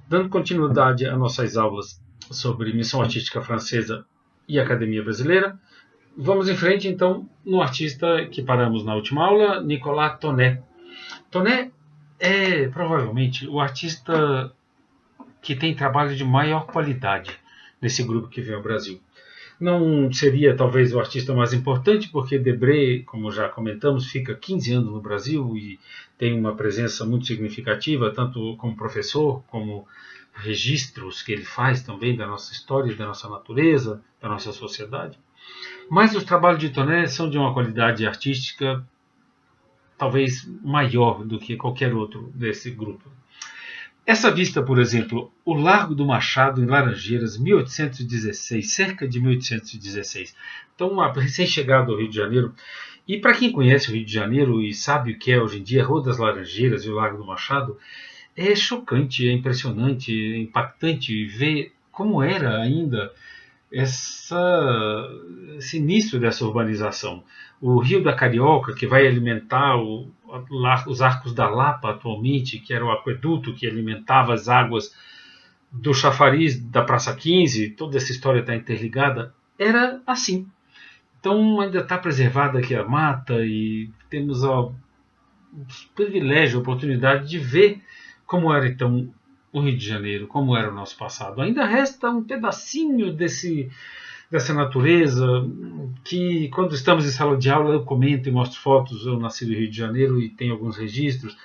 Dando continuidade a nossas aulas sobre missão artística francesa e academia brasileira, vamos em frente então no artista que paramos na última aula, Nicolas Tonnet. Tonnet é provavelmente o artista que tem trabalho de maior qualidade nesse grupo que vem ao Brasil. Não seria talvez o artista mais importante, porque Debré, como já comentamos, fica 15 anos no Brasil e tem uma presença muito significativa, tanto como professor, como registros que ele faz também da nossa história, da nossa natureza, da nossa sociedade. Mas os trabalhos de Tonnet são de uma qualidade artística talvez maior do que qualquer outro desse grupo. Essa vista, por exemplo, o Largo do Machado, em Laranjeiras, 1816, cerca de 1816. Então, recém-chegado ao Rio de Janeiro. E para quem conhece o Rio de Janeiro e sabe o que é hoje em dia a Rua das Laranjeiras e o Largo do Machado, é chocante, é impressionante, é impactante ver como era ainda esse início dessa urbanização. O Rio da Carioca, que vai alimentar os Arcos da Lapa atualmente, que era o aqueduto que alimentava as águas do chafariz da Praça 15, toda essa história está interligada, era assim. Então ainda está preservada aqui a mata e temos o privilégio, a oportunidade de ver como era então o Rio de Janeiro, como era o nosso passado. Ainda resta um pedacinho dessa natureza que, quando estamos em sala de aula, eu comento e mostro fotos. Eu nasci no Rio de Janeiro e tenho alguns registros.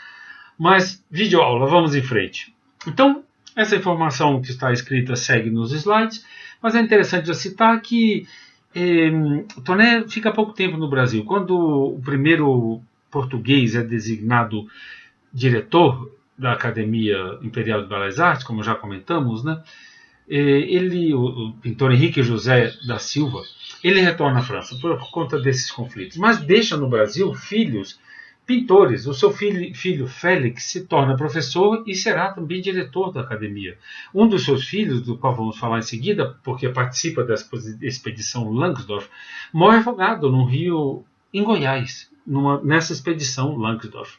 Mas, videoaula, vamos em frente. Então, essa informação que está escrita segue nos slides, mas é interessante já citar que Tonnet fica pouco tempo no Brasil. Quando o primeiro português é designado diretor da Academia Imperial de Belas Artes, como já comentamos, né? O pintor Henrique José da Silva, ele retorna à França por conta desses conflitos, mas deixa no Brasil filhos pintores. O seu filho Félix se torna professor e será também diretor da academia. Um dos seus filhos, do qual vamos falar em seguida, porque participa da expedição Langsdorff, morre afogado no rio, em Goiás, nessa expedição Langsdorff.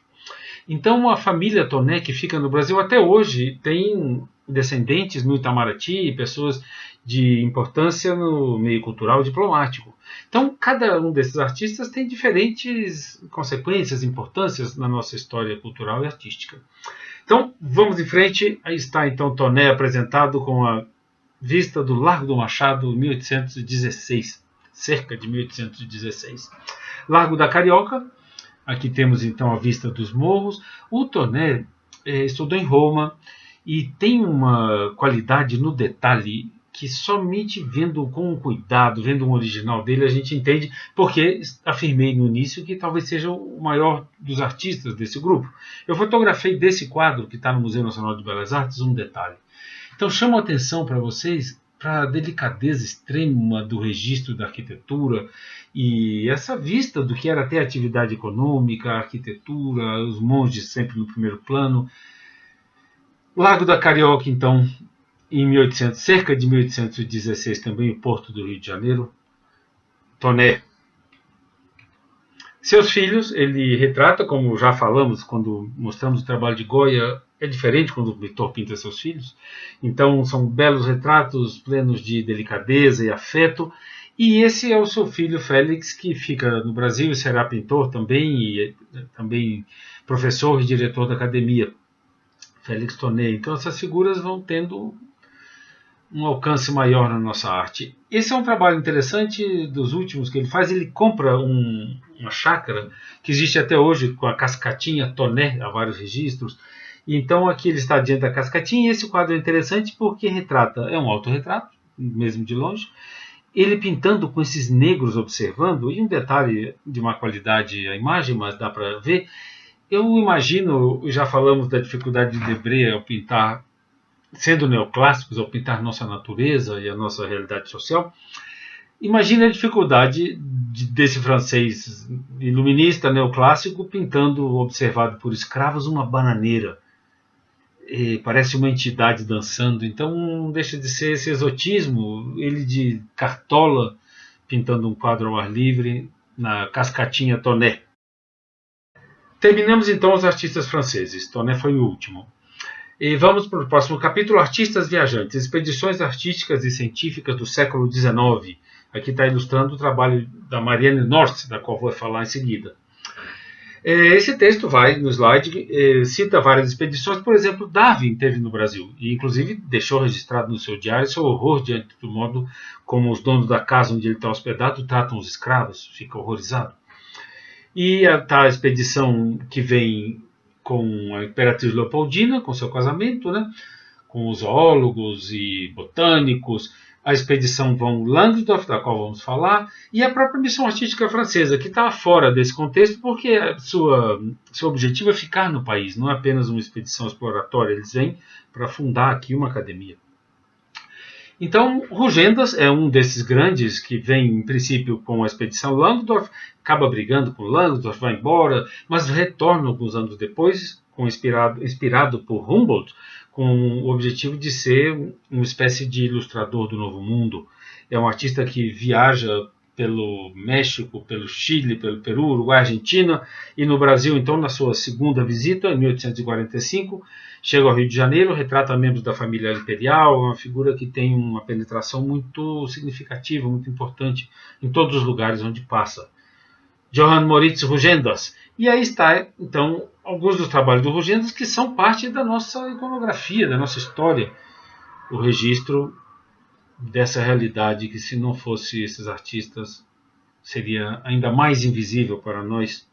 Então a família Tonnet, que fica no Brasil até hoje, tem descendentes no Itamaraty, pessoas de importância no meio cultural e diplomático. Então cada um desses artistas tem diferentes consequências, importâncias na nossa história cultural e artística. Então vamos em frente. Aí está então Tonnet apresentado com a vista do Largo do Machado, 1816, cerca de 1816. Largo da Carioca. Aqui temos então a vista dos morros. O Tonnet estudou em Roma e tem uma qualidade no detalhe que somente vendo com cuidado, vendo um original dele, a gente entende, porque afirmei no início que talvez seja o maior dos artistas desse grupo. Eu fotografei desse quadro que está no Museu Nacional de Belas Artes um detalhe. Então chamo a atenção para vocês para a delicadeza extrema do registro da arquitetura e essa vista do que era até a atividade econômica, a arquitetura, os monges sempre no primeiro plano. Largo da Carioca, então, cerca de 1816, também o Porto do Rio de Janeiro. Tonnet. Seus filhos, ele retrata, como já falamos quando mostramos o trabalho de Goya, é diferente quando o pintor pinta seus filhos. Então são belos retratos, plenos de delicadeza e afeto. E esse é o seu filho Félix, que fica no Brasil e será pintor também, e também professor e diretor da academia. Félix Tonnet. Então essas figuras vão tendo um alcance maior na nossa arte. Esse é um trabalho interessante dos últimos que ele faz. Ele compra uma chácara que existe até hoje com a cascatinha Tonnet, há vários registros. Então aqui ele está diante da cascatinha e esse quadro é interessante porque é um autorretrato, mesmo de longe, ele pintando com esses negros observando, e um detalhe de uma qualidade a imagem, mas dá para ver. Eu imagino, já falamos da dificuldade de Debré ao pintar, sendo neoclássicos, ao pintar nossa natureza e a nossa realidade social. Imagine a dificuldade desse francês iluminista neoclássico pintando, observado por escravos, uma bananeira. Parece uma entidade dançando, então não deixa de ser esse exotismo, ele de cartola pintando um quadro ao ar livre na cascatinha Tonnet. Terminamos então os artistas franceses. Tonnet foi o último. E vamos para o próximo capítulo, Artistas Viajantes, Expedições Artísticas e Científicas do século XIX. Aqui está ilustrando o trabalho da Marianne North, da qual vou falar em seguida. Esse texto vai, no slide, cita várias expedições. Por exemplo, Darwin esteve no Brasil e, inclusive, deixou registrado no seu diário seu horror diante do modo como os donos da casa onde ele está hospedado tratam os escravos. Fica horrorizado. E a expedição que vem com a Imperatriz Leopoldina, com seu casamento, né, com os zoólogos e botânicos, a expedição von Langsdorff, da qual vamos falar, e a própria missão artística francesa, que está fora desse contexto, porque seu objetivo é ficar no país, não é apenas uma expedição exploratória, eles vêm para fundar aqui uma academia. Então, Rugendas é um desses grandes que vem, em princípio, com a expedição Langsdorff, acaba brigando com Langsdorff, vai embora, mas retorna alguns anos depois, inspirado por Humboldt, com o objetivo de ser uma espécie de ilustrador do Novo Mundo. É um artista que viaja pelo México, pelo Chile, pelo Peru, Uruguai, Argentina e no Brasil, então, na sua segunda visita, em 1845, chega ao Rio de Janeiro, retrata membros da família imperial, uma figura que tem uma penetração muito significativa, muito importante em todos os lugares onde passa. Johann Moritz Rugendas. E aí está, então, alguns dos trabalhos do Rugendas que são parte da nossa iconografia, da nossa história. O registro dessa realidade que, se não fosse esses artistas, seria ainda mais invisível para nós.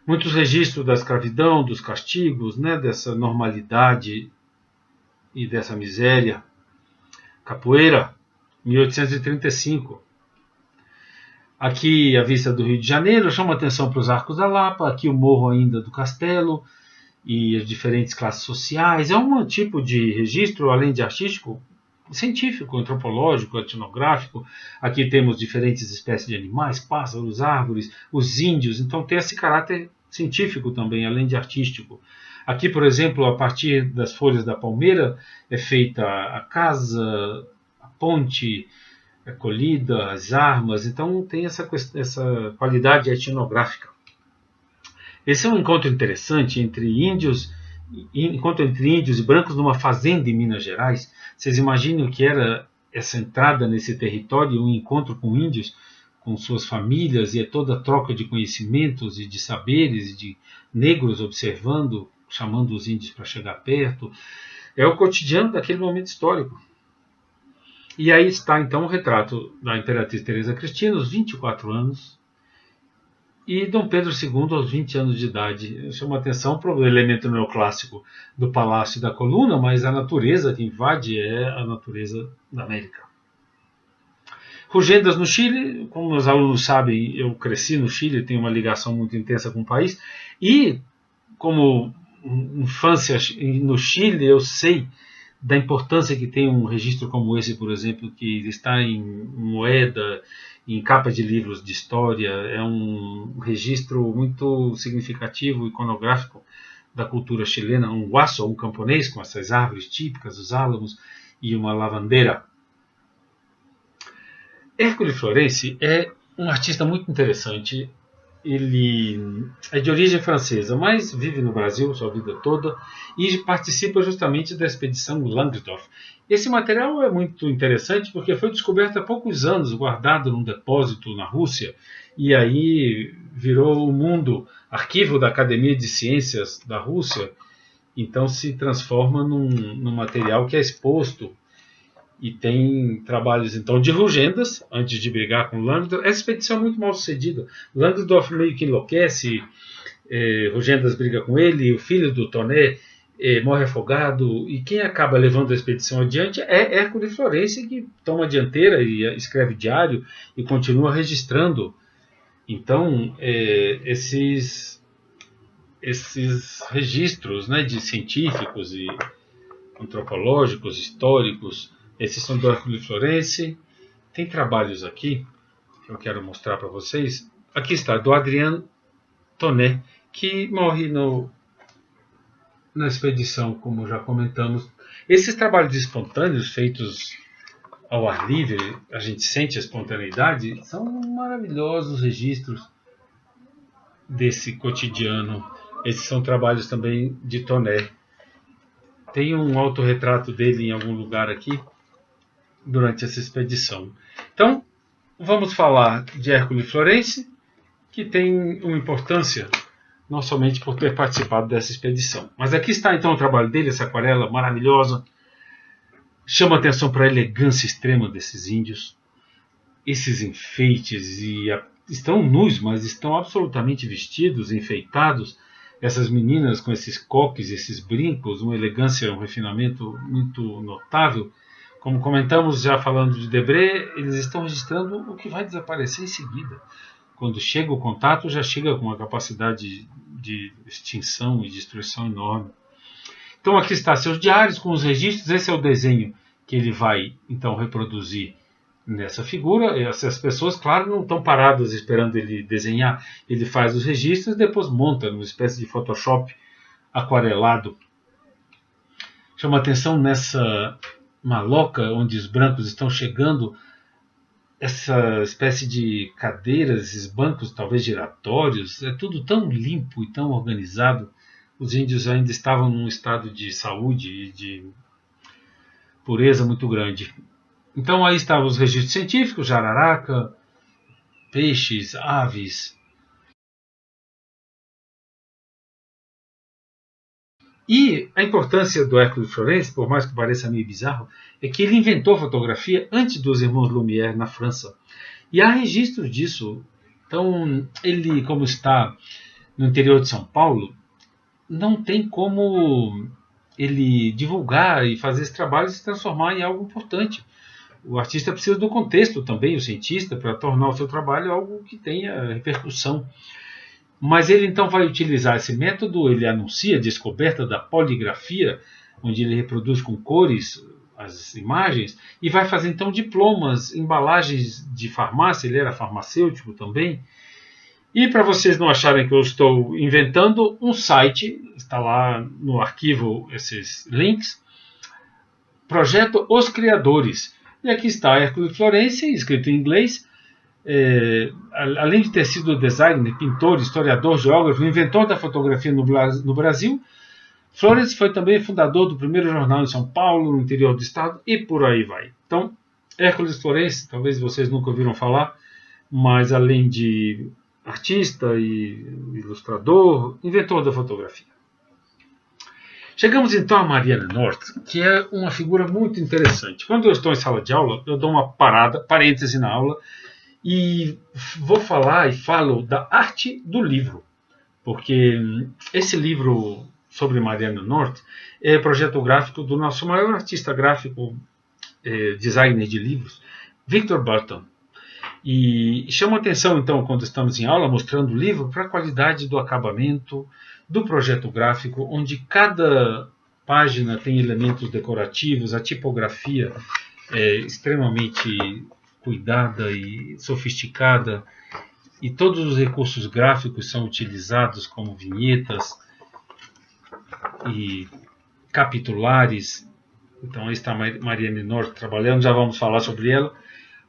Muitos registros da escravidão, dos castigos, né, dessa normalidade e dessa miséria. Capoeira, 1835. Aqui a vista do Rio de Janeiro, chama atenção para os Arcos da Lapa, aqui o morro ainda do Castelo e as diferentes classes sociais. É um tipo de registro, além de artístico, científico, antropológico, etnográfico. Aqui temos diferentes espécies de animais, pássaros, árvores, os índios, então tem esse caráter científico também, além de artístico. Aqui, por exemplo, a partir das folhas da palmeira é feita a casa, a ponte, a colhida, as armas, então tem essa qualidade etnográfica. Esse é um encontro interessante entre índios e brancos numa fazenda em Minas Gerais. Vocês imaginam o que era essa entrada nesse território, um encontro com índios, com suas famílias, e é toda a troca de conhecimentos e de saberes, e de negros observando, chamando os índios para chegar perto. É o cotidiano daquele momento histórico. E aí está então o retrato da Imperatriz Teresa Cristina, aos 24 anos, e Dom Pedro II aos 20 anos de idade. Chama atenção para o elemento neoclássico do Palácio e da Coluna, mas a natureza que invade é a natureza da América. Rugendas no Chile, como os alunos sabem, eu cresci no Chile, tenho uma ligação muito intensa com o país, e como infância no Chile eu sei da importância que tem um registro como esse, por exemplo, que está em moeda, em capa de livros de história. É um registro muito significativo, iconográfico da cultura chilena. Um guaso, um camponês com essas árvores típicas, os álamos e uma lavandeira. Hércules Florence é um artista muito interessante. Ele é de origem francesa, mas vive no Brasil sua vida toda e participa justamente da expedição Langsdorff. Esse material é muito interessante porque foi descoberto há poucos anos, guardado num depósito na Rússia, e aí virou o mundo, arquivo da Academia de Ciências da Rússia, então se transforma num material que é exposto. E tem trabalhos, então, de Rugendas, antes de brigar com Langsdorff. Essa expedição é muito mal sucedida. Langsdorff meio que enlouquece, Rugendas briga com ele, o filho do Toné morre afogado, e quem acaba levando a expedição adiante é Hércules Florence, que toma a dianteira e escreve diário e continua registrando. Então, esses registros, né, de científicos e antropológicos, históricos, esses são do Hércules Florence. Tem trabalhos aqui que eu quero mostrar para vocês. Aqui está, do Adrien Toné, que morre na expedição, como já comentamos. Esses trabalhos espontâneos, feitos ao ar livre, a gente sente a espontaneidade, são maravilhosos registros desse cotidiano. Esses são trabalhos também de Toné. Tem um autorretrato dele em algum lugar aqui durante essa expedição. Então, vamos falar de Hércules Florence, que tem uma importância não somente por ter participado dessa expedição. Mas aqui está então o trabalho dele, essa aquarela maravilhosa. Chama atenção para a elegância extrema desses índios. Esses enfeites, estão nus, mas estão absolutamente vestidos, enfeitados. Essas meninas com esses coques, esses brincos, uma elegância, um refinamento muito notável. Como comentamos já falando de Debré, eles estão registrando o que vai desaparecer em seguida. Quando chega o contato, já chega com uma capacidade de extinção e destruição enorme. Então aqui está seus diários com os registros. Esse é o desenho que ele vai então reproduzir nessa figura. Essas pessoas, claro, não estão paradas esperando ele desenhar. Ele faz os registros e depois monta numa espécie de Photoshop aquarelado. Chama atenção nessa maloca onde os brancos estão chegando, essa espécie de cadeiras, esses bancos talvez giratórios, é tudo tão limpo e tão organizado. Os índios ainda estavam num estado de saúde e de pureza muito grande. Então aí estavam os registros científicos, jararaca, peixes, aves. E a importância do Hércules Florence, por mais que pareça meio bizarro, é que ele inventou a fotografia antes dos irmãos Lumière na França. E há registros disso. Então, ele, como está no interior de São Paulo, não tem como ele divulgar e fazer esse trabalho e se transformar em algo importante. O artista precisa do contexto também, o cientista, para tornar o seu trabalho algo que tenha repercussão. Mas ele então vai utilizar esse método, ele anuncia a descoberta da poligrafia, onde ele reproduz com cores as imagens, e vai fazer então diplomas, embalagens de farmácia, ele era farmacêutico também. E para vocês não acharem que eu estou inventando, um site, está lá no arquivo esses links, Projeto Os Criadores. E aqui está Hércules Florence, escrito em inglês. Além de ter sido designer, pintor, historiador, geógrafo, inventor da fotografia no Brasil, Florence foi também fundador do primeiro jornal em São Paulo, no interior do estado, e por aí vai. Então, Hércules Florence, talvez vocês nunca ouviram falar, mas além de artista e ilustrador, inventor da fotografia. Chegamos então a Marianne North, que é uma figura muito interessante. Quando eu estou em sala de aula, eu dou uma parêntese na aula, e vou falar e falo da arte do livro, porque esse livro sobre Marianne North é projeto gráfico do nosso maior artista gráfico, designer de livros, Victor Burton. E chama atenção então quando estamos em aula mostrando o livro para a qualidade do acabamento, do projeto gráfico, onde cada página tem elementos decorativos, a tipografia é extremamente cuidada e sofisticada, e todos os recursos gráficos são utilizados como vinhetas e capitulares. Então aí está Marianne North trabalhando, já vamos falar sobre ela,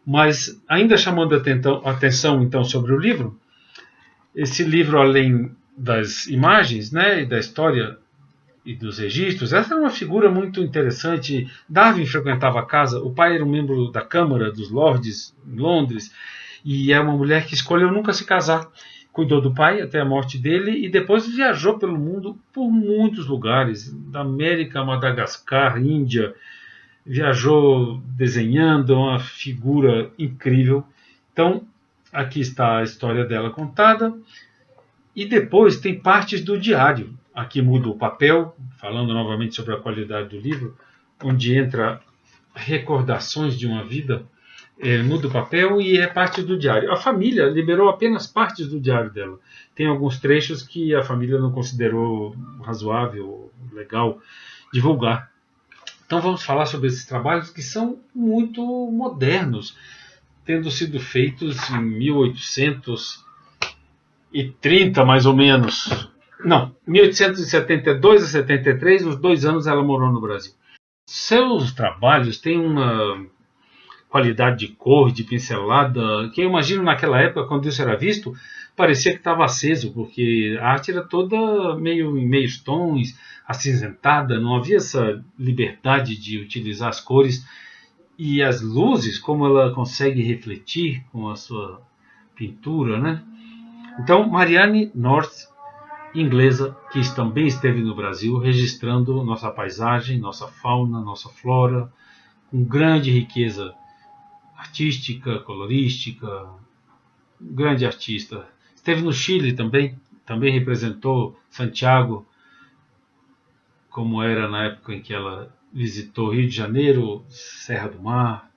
mas ainda chamando a atenção então sobre o livro. Esse livro, além das imagens, né, e da história e dos registros, essa era uma figura muito interessante. Darwin frequentava a casa, o pai era um membro da Câmara dos Lordes em Londres, e é uma mulher que escolheu nunca se casar. Cuidou do pai até a morte dele e depois viajou pelo mundo por muitos lugares, da América a Madagascar, Índia. Viajou desenhando, uma figura incrível. Então, aqui está a história dela contada. E depois tem partes do diário. Aqui muda o papel, falando novamente sobre a qualidade do livro, onde entra recordações de uma vida, muda o papel e é parte do diário. A família liberou apenas partes do diário dela. Tem alguns trechos que a família não considerou razoável, legal divulgar. Então vamos falar sobre esses trabalhos que são muito modernos, tendo sido feitos em 1830 mais ou menos. Não, 1872 a 73, os 2 anos ela morou no Brasil. Seus trabalhos têm uma qualidade de cor, de pincelada, que eu imagino naquela época, quando isso era visto, parecia que estava aceso, porque a arte era toda meio em meios tons, acinzentada, não havia essa liberdade de utilizar as cores e as luzes, como ela consegue refletir com a sua pintura, né? Então, Marianne North, inglesa, que também esteve no Brasil, registrando nossa paisagem, nossa fauna, nossa flora, com grande riqueza artística, colorística, grande artista. Esteve no Chile também representou Santiago, como era na época em que ela visitou Rio de Janeiro, Serra do Mar.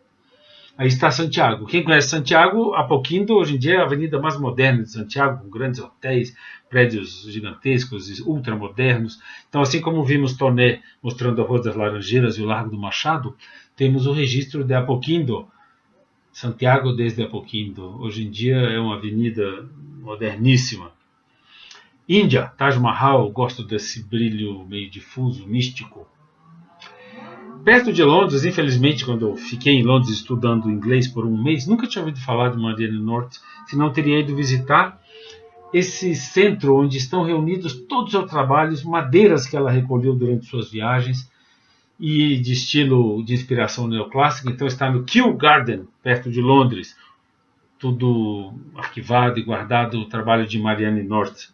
Aí está Santiago. Quem conhece Santiago, Apoquindo, hoje em dia é a avenida mais moderna de Santiago, com grandes hotéis, prédios gigantescos e ultramodernos. Então, assim como vimos Toné mostrando a Rua das Laranjeiras e o Largo do Machado, temos o registro de Apoquindo, Santiago desde Apoquindo. Hoje em dia é uma avenida moderníssima. Índia, Taj Mahal, gosto desse brilho meio difuso, místico. Perto de Londres, infelizmente, quando eu fiquei em Londres estudando inglês por um mês, nunca tinha ouvido falar de Marianne North, senão teria ido visitar esse centro onde estão reunidos todos os seus trabalhos, madeiras que ela recolheu durante suas viagens, e de estilo de inspiração neoclássica. Então está no Kew Garden, perto de Londres, tudo arquivado e guardado, o trabalho de Marianne North.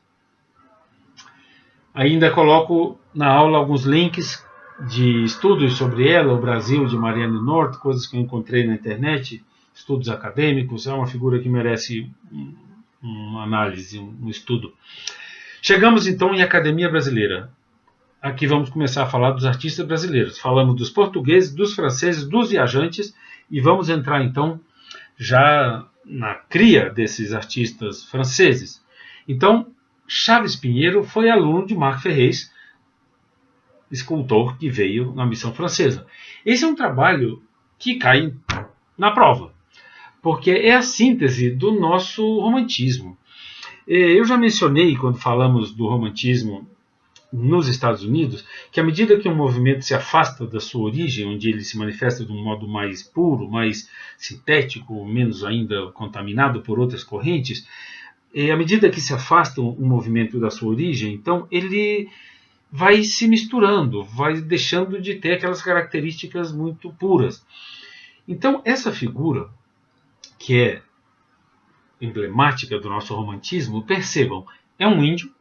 Ainda coloco na aula alguns links de estudos sobre ela, o Brasil de Marianne North, coisas que eu encontrei na internet, estudos acadêmicos. É uma figura que merece uma análise, um estudo. Chegamos então em Academia Brasileira. Aqui vamos começar a falar dos artistas brasileiros. Falamos dos portugueses, dos franceses, dos viajantes, e vamos entrar então já na cria desses artistas franceses. Então, Chaves Pinheiro foi aluno de Marc Ferrez, escultor que veio na missão francesa. Esse é um trabalho que cai na prova, porque é a síntese do nosso romantismo. Eu já mencionei, quando falamos do romantismo nos Estados Unidos, que à medida que um movimento se afasta da sua origem, onde ele se manifesta de um modo mais puro, mais sintético, menos ainda contaminado por outras correntes, à medida que se afasta um movimento da sua origem, então ele vai se misturando, vai deixando de ter aquelas características muito puras. Então, essa figura, que é emblemática do nosso romantismo, percebam, é um índio,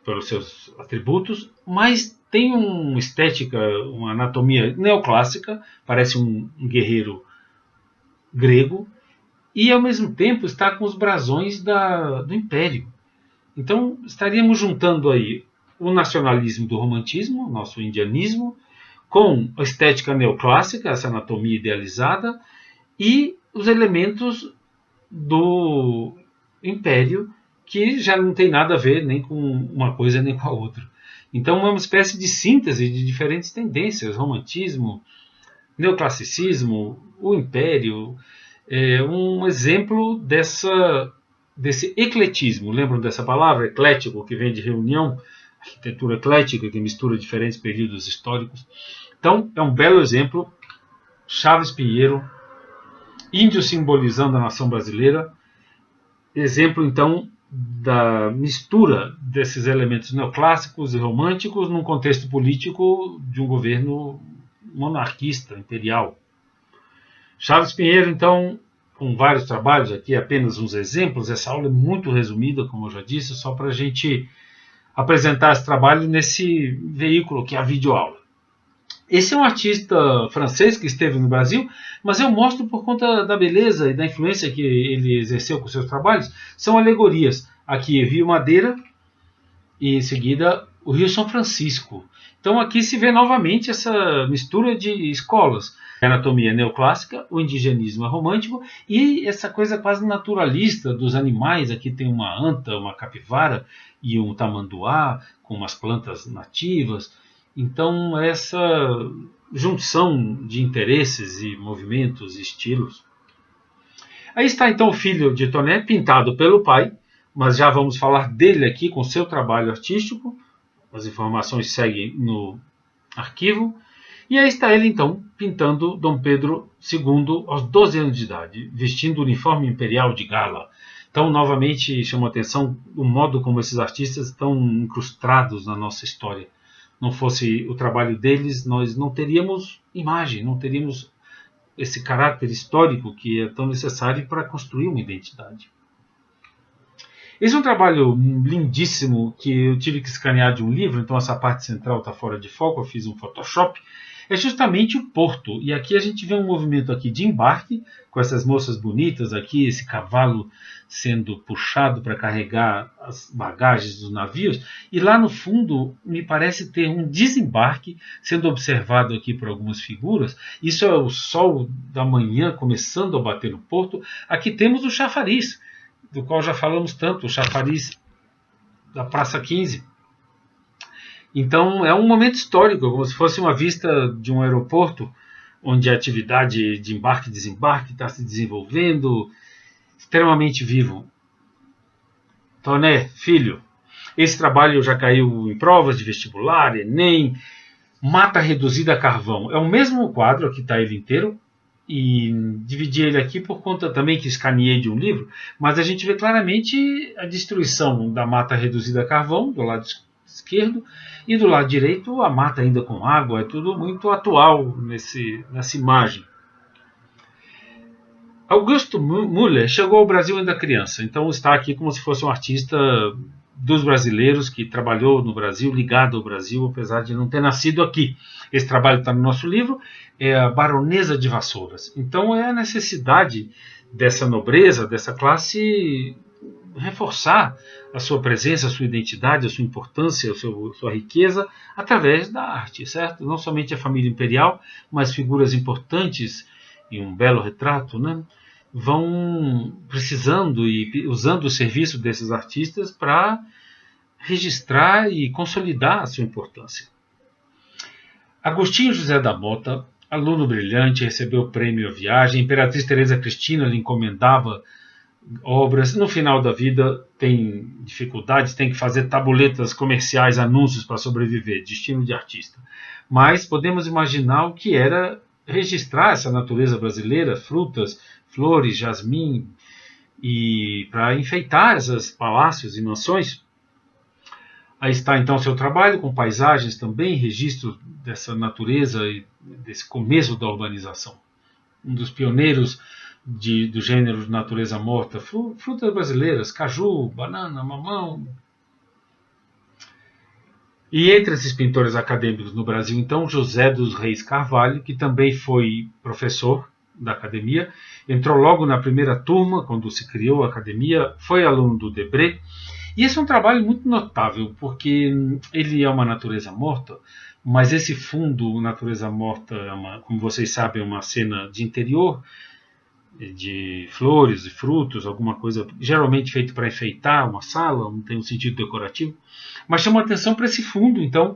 pelos seus atributos, mas tem uma estética, uma anatomia neoclássica, parece um guerreiro grego, e ao mesmo tempo está com os brasões do Império. Então estaríamos juntando aí o nacionalismo do romantismo, nosso indianismo, com a estética neoclássica, essa anatomia idealizada, e os elementos do Império, que já não tem nada a ver nem com uma coisa nem com a outra. Então é uma espécie de síntese de diferentes tendências, romantismo, neoclassicismo, o Império, um exemplo desse ecletismo. Lembram dessa palavra, eclético, que vem de reunião, arquitetura eclética, que mistura diferentes períodos históricos. Então é um belo exemplo, Chaves Pinheiro, índio simbolizando a nação brasileira, exemplo então da mistura desses elementos neoclássicos e românticos num contexto político de um governo monarquista, imperial. Chaves Pinheiro, então, com vários trabalhos, aqui apenas uns exemplos. Essa aula é muito resumida, como eu já disse, só para a gente apresentar esse trabalho nesse veículo que é a videoaula. Esse é um artista francês que esteve no Brasil, mas eu mostro por conta da beleza e da influência que ele exerceu com seus trabalhos. São alegorias. Aqui Rio Madeira e em seguida o Rio São Francisco. Então aqui se vê novamente essa mistura de escolas. A anatomia neoclássica, o indigenismo é romântico e essa coisa quase naturalista dos animais. Aqui tem uma anta, uma capivara e um tamanduá com umas plantas nativas. Então, essa junção de interesses e movimentos e estilos. Aí está então o filho de Toné, pintado pelo pai, mas já vamos falar dele aqui com seu trabalho artístico. As informações seguem no arquivo. E aí está ele, então, pintando Dom Pedro II aos 12 anos de idade, vestindo o uniforme imperial de gala. Então, novamente, chama a atenção o modo como esses artistas estão incrustados na nossa história. Não fosse o trabalho deles, nós não teríamos imagem, não teríamos esse caráter histórico que é tão necessário para construir uma identidade. Esse é um trabalho lindíssimo que eu tive que escanear de um livro, então essa parte central está fora de foco, eu fiz um Photoshop. É justamente o porto, e aqui a gente vê um movimento aqui de embarque, com essas moças bonitas aqui, esse cavalo sendo puxado para carregar as bagagens dos navios, e lá no fundo me parece ter um desembarque sendo observado aqui por algumas figuras. Isso é o sol da manhã começando a bater no porto. Aqui temos o chafariz, do qual já falamos tanto, o chafariz da Praça 15. Então é um momento histórico, como se fosse uma vista de um aeroporto, onde a atividade de embarque e desembarque está se desenvolvendo, extremamente vivo. Toné, filho, esse trabalho já caiu em provas de vestibular, Enem, Mata Reduzida a Carvão. É o mesmo quadro, aqui está ele inteiro, e dividi ele aqui por conta também que escaneei de um livro, mas a gente vê claramente a destruição da mata reduzida a carvão, do lado esquerdo, e do lado direito a mata ainda com água. É tudo muito atual nessa imagem. Augusto Müller chegou ao Brasil ainda criança, então está aqui como se fosse um artista dos brasileiros que trabalhou no Brasil, ligado ao Brasil, apesar de não ter nascido aqui. Esse trabalho está no nosso livro, é a Baronesa de Vassouras. Então é a necessidade dessa nobreza, dessa classe, reforçar a sua presença, a sua identidade, a sua importância, a sua riqueza, através da arte, certo? Não somente a família imperial, mas figuras importantes e um belo retrato, né, vão precisando e usando o serviço desses artistas para registrar e consolidar a sua importância. Agostinho José da Mota, aluno brilhante, recebeu o prêmio à viagem. A Imperatriz Teresa Cristina lhe encomendava obras. No final da vida tem dificuldades, tem que fazer tabuletas comerciais, anúncios para sobreviver, destino de artista. Mas podemos imaginar o que era registrar essa natureza brasileira, frutas, flores, jasmim, e para enfeitar esses palácios e mansões. Aí está então seu trabalho com paisagens também, registro dessa natureza e desse começo da urbanização. Um dos pioneiros do gênero de natureza morta, frutas brasileiras, caju, banana, mamão. E entre esses pintores acadêmicos no Brasil, então, José dos Reis Carvalho, que também foi professor da academia, entrou logo na primeira turma, quando se criou a academia, foi aluno do Debré. E esse é um trabalho muito notável, porque ele é uma natureza morta, mas esse fundo, natureza morta, como vocês sabem, é uma cena de interior, de flores e frutos, alguma coisa geralmente feito para enfeitar uma sala, não tem um sentido decorativo, mas chama a atenção para esse fundo, então,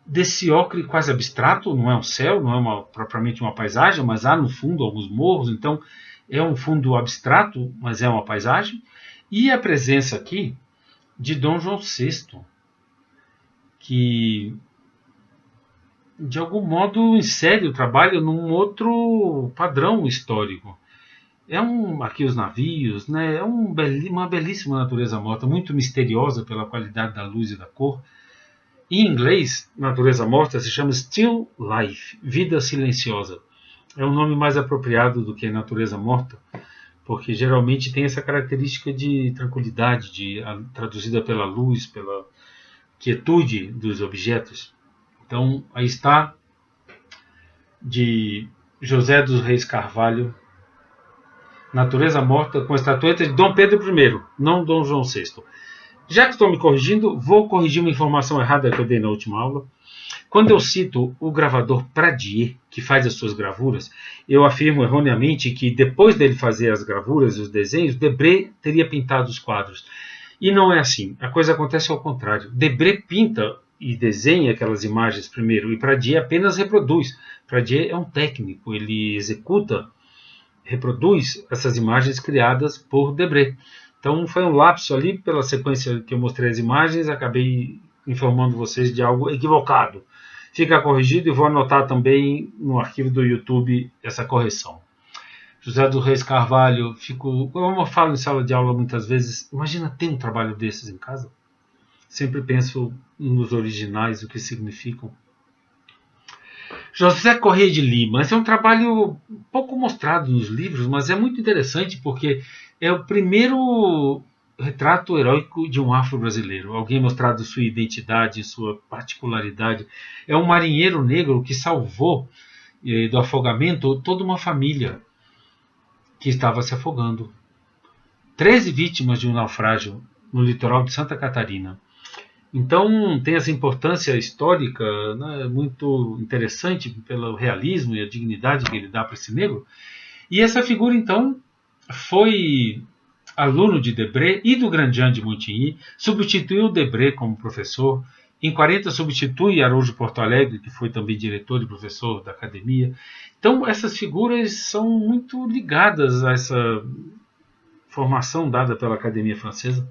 desse ocre quase abstrato. Não é um céu, não é propriamente uma paisagem, mas há no fundo alguns morros, então é um fundo abstrato, mas é uma paisagem, e a presença aqui de Dom João VI, que de algum modo insere o trabalho num outro padrão histórico. Aqui os navios, né? Uma belíssima natureza morta, muito misteriosa pela qualidade da luz e da cor. Em inglês, natureza morta se chama Still Life, vida silenciosa. É um nome mais apropriado do que natureza morta, porque geralmente tem essa característica de tranquilidade, traduzida pela luz, pela quietude dos objetos. Então, aí está, de José dos Reis Carvalho, natureza morta, com a estatueta de Dom Pedro I, não Dom João VI. Já que estou me corrigindo, vou corrigir uma informação errada que eu dei na última aula. Quando eu cito o gravador Pradier, que faz as suas gravuras, eu afirmo erroneamente que depois dele fazer as gravuras e os desenhos, Debré teria pintado os quadros. E não é assim. A coisa acontece ao contrário. Debré pinta e desenha aquelas imagens primeiro, e Pradier apenas reproduz. Pradier é um técnico, ele executa, reproduz essas imagens criadas por Debré. Então foi um lapso ali, pela sequência que eu mostrei as imagens, acabei informando vocês de algo equivocado. Fica corrigido e vou anotar também no arquivo do YouTube essa correção. José dos Reis Carvalho, como eu falo em sala de aula muitas vezes, imagina ter um trabalho desses em casa. Sempre penso nos originais, o que significam. José Corrêa de Lima, esse é um trabalho pouco mostrado nos livros, mas é muito interessante porque é o primeiro retrato heróico de um afro-brasileiro. Alguém mostrado sua identidade, sua particularidade. É um marinheiro negro que salvou do afogamento toda uma família que estava se afogando. 13 vítimas de um naufrágio no litoral de Santa Catarina. Então tem essa importância histórica, né, muito interessante pelo realismo e a dignidade que ele dá para esse negro. E essa figura, então, foi aluno de Debré e do Grandjean de Montigny, substituiu Debré como professor. Em 40 substitui Araújo Porto Alegre, que foi também diretor e professor da academia. Então essas figuras são muito ligadas a essa formação dada pela Academia Francesa.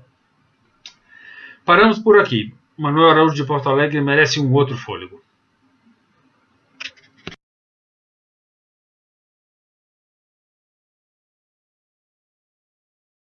Paramos por aqui. Manuel Araújo de Porto Alegre merece um outro fôlego.